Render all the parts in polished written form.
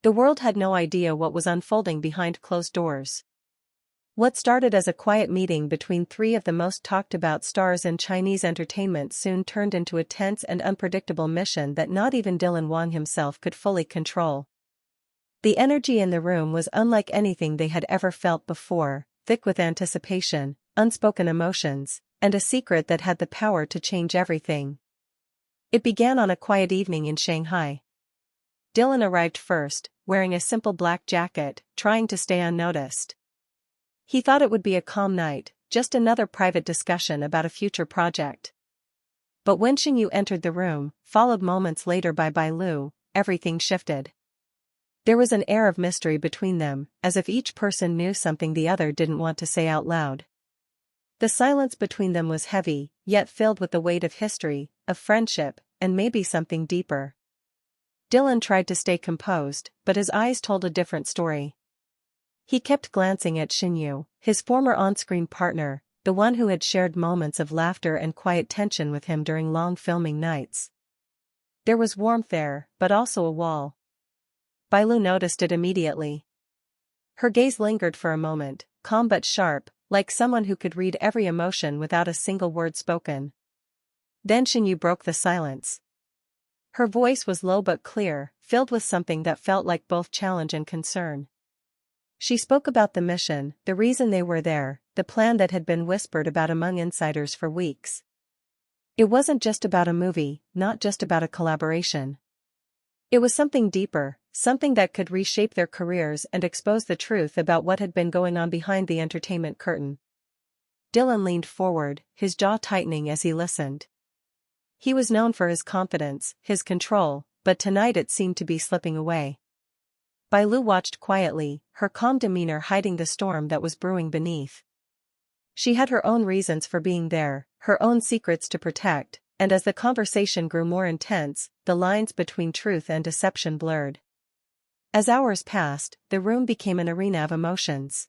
The world had no idea what was unfolding behind closed doors. What started as a quiet meeting between three of the most talked-about stars in Chinese entertainment soon turned into a tense and unpredictable mission that not even Dylan Wang himself could fully control. The energy in the room was unlike anything they had ever felt before, thick with anticipation, unspoken emotions, and a secret that had the power to change everything. It began on a quiet evening in Shanghai. Dylan arrived first, wearing a simple black jacket, trying to stay unnoticed. He thought it would be a calm night, just another private discussion about a future project. But when Shen Yue entered the room, followed moments later by Bai Lu, everything shifted. There was an air of mystery between them, as if each person knew something the other didn't want to say out loud. The silence between them was heavy, yet filled with the weight of history, of friendship, and maybe something deeper. Dylan tried to stay composed, but his eyes told a different story. He kept glancing at Shen Yue, his former on-screen partner, the one who had shared moments of laughter and quiet tension with him during long filming nights. There was warmth there, but also a wall. Bai Lu noticed it immediately. Her gaze lingered for a moment, calm but sharp, like someone who could read every emotion without a single word spoken. Then Shen Yue broke the silence. Her voice was low but clear, filled with something that felt like both challenge and concern. She spoke about the mission, the reason they were there, the plan that had been whispered about among insiders for weeks. It wasn't just about a movie, not just about a collaboration. It was something deeper, something that could reshape their careers and expose the truth about what had been going on behind the entertainment curtain. Dylan leaned forward, his jaw tightening as he listened. He was known for his confidence, his control, but tonight it seemed to be slipping away. Bai Lu watched quietly, her calm demeanor hiding the storm that was brewing beneath. She had her own reasons for being there, her own secrets to protect, and as the conversation grew more intense, the lines between truth and deception blurred. As hours passed, the room became an arena of emotions.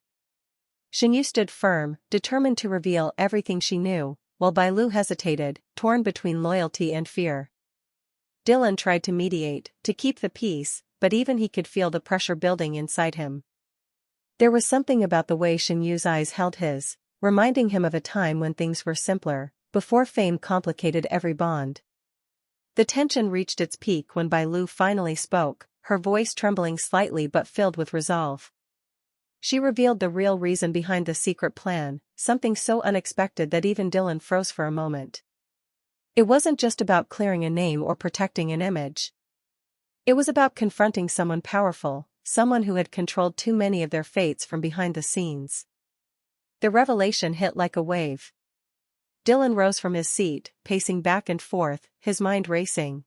Shen Yue stood firm, determined to reveal everything she knew, while Bai Lu hesitated, torn between loyalty and fear. Dylan tried to mediate, to keep the peace, but even he could feel the pressure building inside him. There was something about the way Shen Yue's eyes held his, reminding him of a time when things were simpler, before fame complicated every bond. The tension reached its peak when Bai Lu finally spoke, her voice trembling slightly but filled with resolve. She revealed the real reason behind the secret plan, something so unexpected that even Dylan froze for a moment. It wasn't just about clearing a name or protecting an image. It was about confronting someone powerful, someone who had controlled too many of their fates from behind the scenes. The revelation hit like a wave. Dylan rose from his seat, pacing back and forth, his mind racing.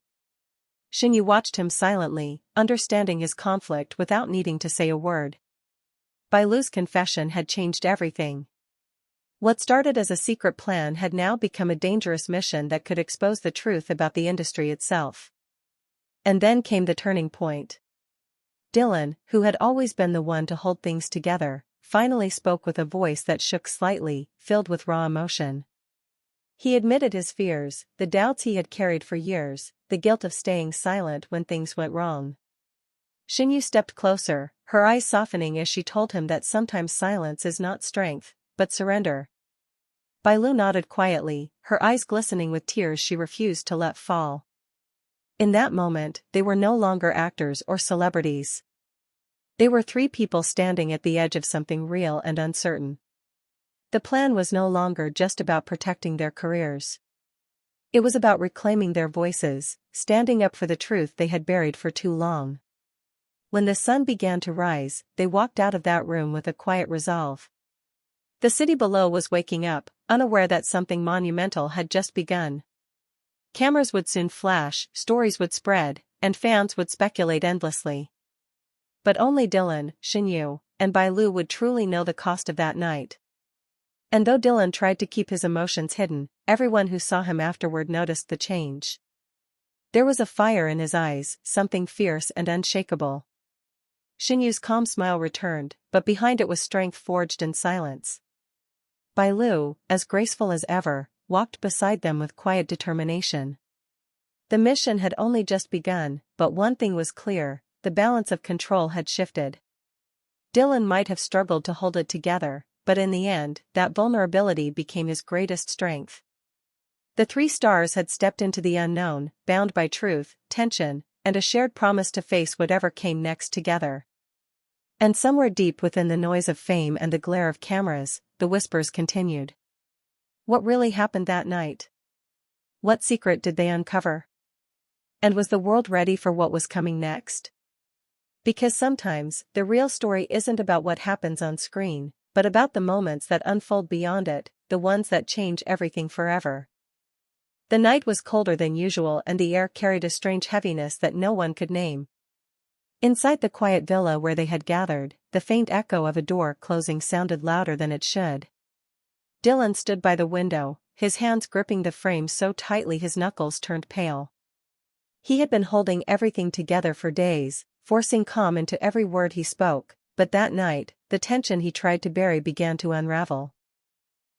Shen Yue watched him silently, understanding his conflict without needing to say a word. Bai Lu's confession had changed everything. What started as a secret plan had now become a dangerous mission that could expose the truth about the industry itself. And then came the turning point. Dylan, who had always been the one to hold things together, finally spoke with a voice that shook slightly, filled with raw emotion. He admitted his fears, the doubts he had carried for years, the guilt of staying silent when things went wrong. Shen Yue stepped closer, her eyes softening as she told him that sometimes silence is not strength, but surrender. Bai Lu nodded quietly, her eyes glistening with tears she refused to let fall. In that moment, they were no longer actors or celebrities. They were three people standing at the edge of something real and uncertain. The plan was no longer just about protecting their careers. It was about reclaiming their voices, standing up for the truth they had buried for too long. When the sun began to rise, they walked out of that room with a quiet resolve. The city below was waking up, unaware that something monumental had just begun. Cameras would soon flash, stories would spread, and fans would speculate endlessly. But only Dylan, Shen Yue, and Bai Lu would truly know the cost of that night. And though Dylan tried to keep his emotions hidden, everyone who saw him afterward noticed the change. There was a fire in his eyes, something fierce and unshakable. Shen Yue's calm smile returned, but behind it was strength forged in silence. Bai Lu, as graceful as ever, walked beside them with quiet determination. The mission had only just begun, but one thing was clear, the balance of control had shifted. Dylan might have struggled to hold it together, but in the end, that vulnerability became his greatest strength. The three stars had stepped into the unknown, bound by truth, tension, and a shared promise to face whatever came next together. And somewhere deep within the noise of fame and the glare of cameras, the whispers continued. What really happened that night? What secret did they uncover? And was the world ready for what was coming next? Because sometimes, the real story isn't about what happens on screen, but about the moments that unfold beyond it, the ones that change everything forever. The night was colder than usual and the air carried a strange heaviness that no one could name. Inside the quiet villa where they had gathered, the faint echo of a door closing sounded louder than it should. Dylan stood by the window, his hands gripping the frame so tightly his knuckles turned pale. He had been holding everything together for days, forcing calm into every word he spoke, but that night, the tension he tried to bury began to unravel.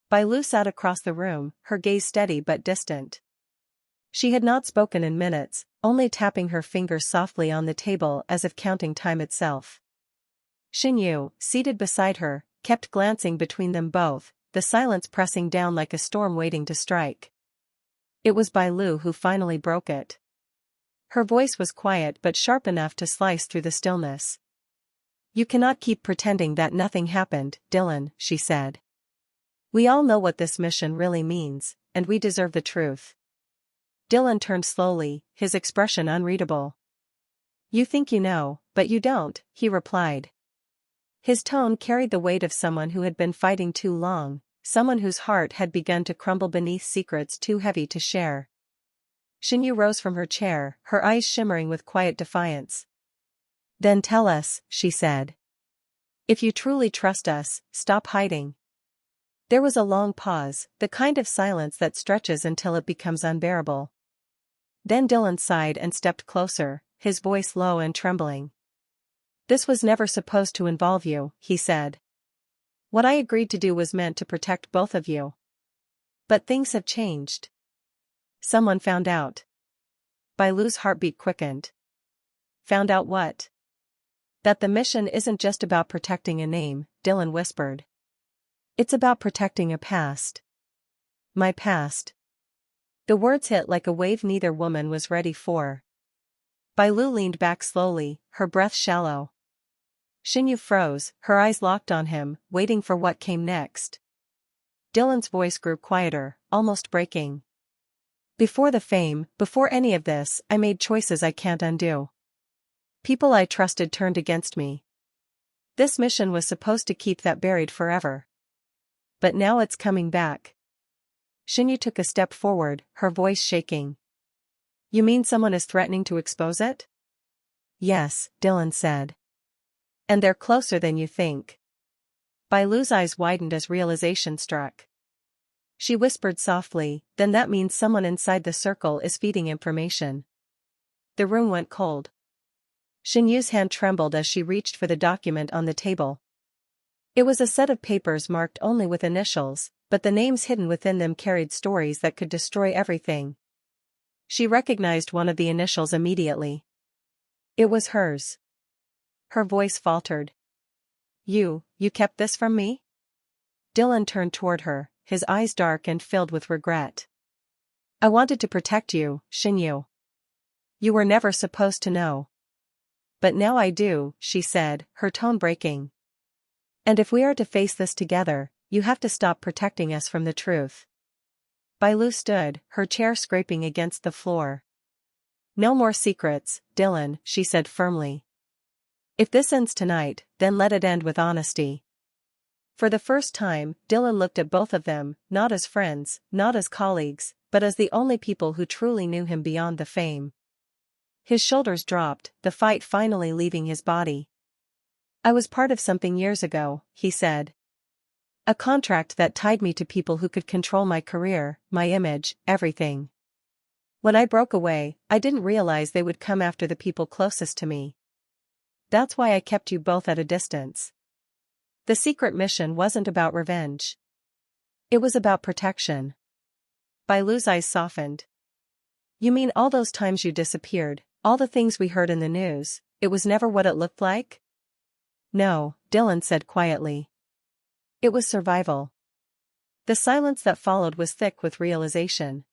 Bai Lu sat across the room, her gaze steady but distant. She had not spoken in minutes, only tapping her fingers softly on the table as if counting time itself. Shen Yue, seated beside her, kept glancing between them both, the silence pressing down like a storm waiting to strike. It was Bai Lu who finally broke it. Her voice was quiet but sharp enough to slice through the stillness. You cannot keep pretending that nothing happened, Dylan, she said. We all know what this mission really means, and we deserve the truth. Dylan turned slowly, his expression unreadable. You think you know, but you don't, he replied. His tone carried the weight of someone who had been fighting too long, someone whose heart had begun to crumble beneath secrets too heavy to share. Shen Yue rose from her chair, her eyes shimmering with quiet defiance. Then tell us, she said. If you truly trust us, stop hiding. There was a long pause, the kind of silence that stretches until it becomes unbearable. Then Dylan sighed and stepped closer, his voice low and trembling. This was never supposed to involve you, he said. What I agreed to do was meant to protect both of you. But things have changed. Someone found out. Bai Lu's heartbeat quickened. Found out what? That the mission isn't just about protecting a name, Dylan whispered. It's about protecting a past. My past. The words hit like a wave neither woman was ready for. Bai Lu leaned back slowly, her breath shallow. Shen Yue froze, her eyes locked on him, waiting for what came next. Dylan's voice grew quieter, almost breaking. Before the fame, before any of this, I made choices I can't undo. People I trusted turned against me. This mission was supposed to keep that buried forever. But now it's coming back. Shen Yue took a step forward, her voice shaking. You mean someone is threatening to expose it? Yes, Dylan said. And they're closer than you think. Bai Lu's eyes widened as realization struck. She whispered softly, then that means someone inside the circle is feeding information. The room went cold. Shen Yue's hand trembled as she reached for the document on the table. It was a set of papers marked only with initials, but the names hidden within them carried stories that could destroy everything. She recognized one of the initials immediately. It was hers. Her voice faltered. You kept this from me? Dylan turned toward her, his eyes dark and filled with regret. I wanted to protect you, Shen Yue. You were never supposed to know. But now I do, she said, her tone breaking. And if we are to face this together, you have to stop protecting us from the truth. Bai Lu stood, her chair scraping against the floor. No more secrets, Dylan, she said firmly. If this ends tonight, then let it end with honesty. For the first time, Dylan looked at both of them, not as friends, not as colleagues, but as the only people who truly knew him beyond the fame. His shoulders dropped, the fight finally leaving his body. I was part of something years ago, he said. A contract that tied me to people who could control my career, my image, everything. When I broke away, I didn't realize they would come after the people closest to me. That's why I kept you both at a distance. The secret mission wasn't about revenge. It was about protection. Bai Lu's eyes softened. You mean all those times you disappeared, all the things we heard in the news, it was never what it looked like? No, Dylan said quietly. It was survival. The silence that followed was thick with realization.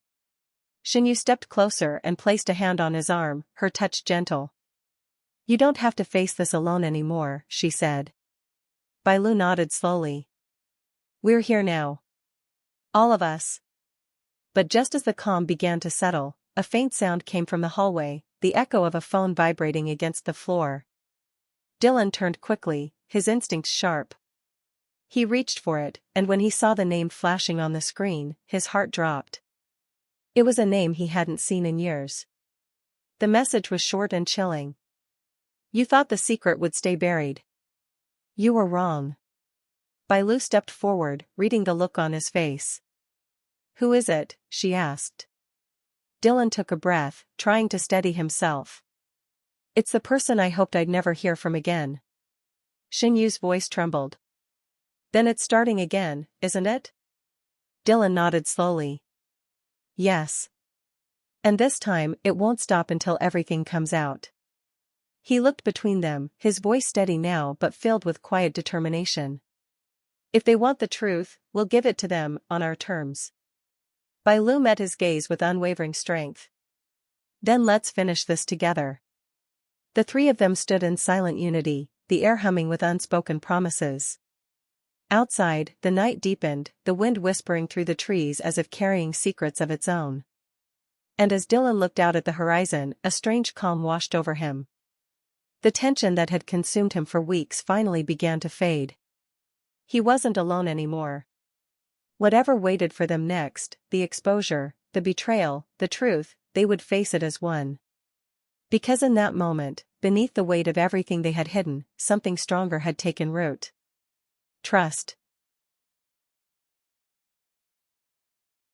Shen Yue stepped closer and placed a hand on his arm, her touch gentle. You don't have to face this alone anymore, she said. Bai Lu nodded slowly. We're here now. All of us. But just as the calm began to settle, a faint sound came from the hallway, the echo of a phone vibrating against the floor. Dylan turned quickly, his instincts sharp. He reached for it, and when he saw the name flashing on the screen, his heart dropped. It was a name he hadn't seen in years. The message was short and chilling. You thought the secret would stay buried. You were wrong. Bai Lu stepped forward, reading the look on his face. Who is it? She asked. Dylan took a breath, trying to steady himself. It's the person I hoped I'd never hear from again. Shen Yue's voice trembled. Then it's starting again, isn't it? Dylan nodded slowly. Yes. And this time, it won't stop until everything comes out. He looked between them, his voice steady now but filled with quiet determination. If they want the truth, we'll give it to them, on our terms. Bai Lu met his gaze with unwavering strength. Then let's finish this together. The three of them stood in silent unity, the air humming with unspoken promises. Outside, the night deepened, the wind whispering through the trees as if carrying secrets of its own. And as Dylan looked out at the horizon, a strange calm washed over him. The tension that had consumed him for weeks finally began to fade. He wasn't alone anymore. Whatever waited for them next, the exposure, the betrayal, the truth, they would face it as one. Because in that moment, beneath the weight of everything they had hidden, something stronger had taken root. Trust.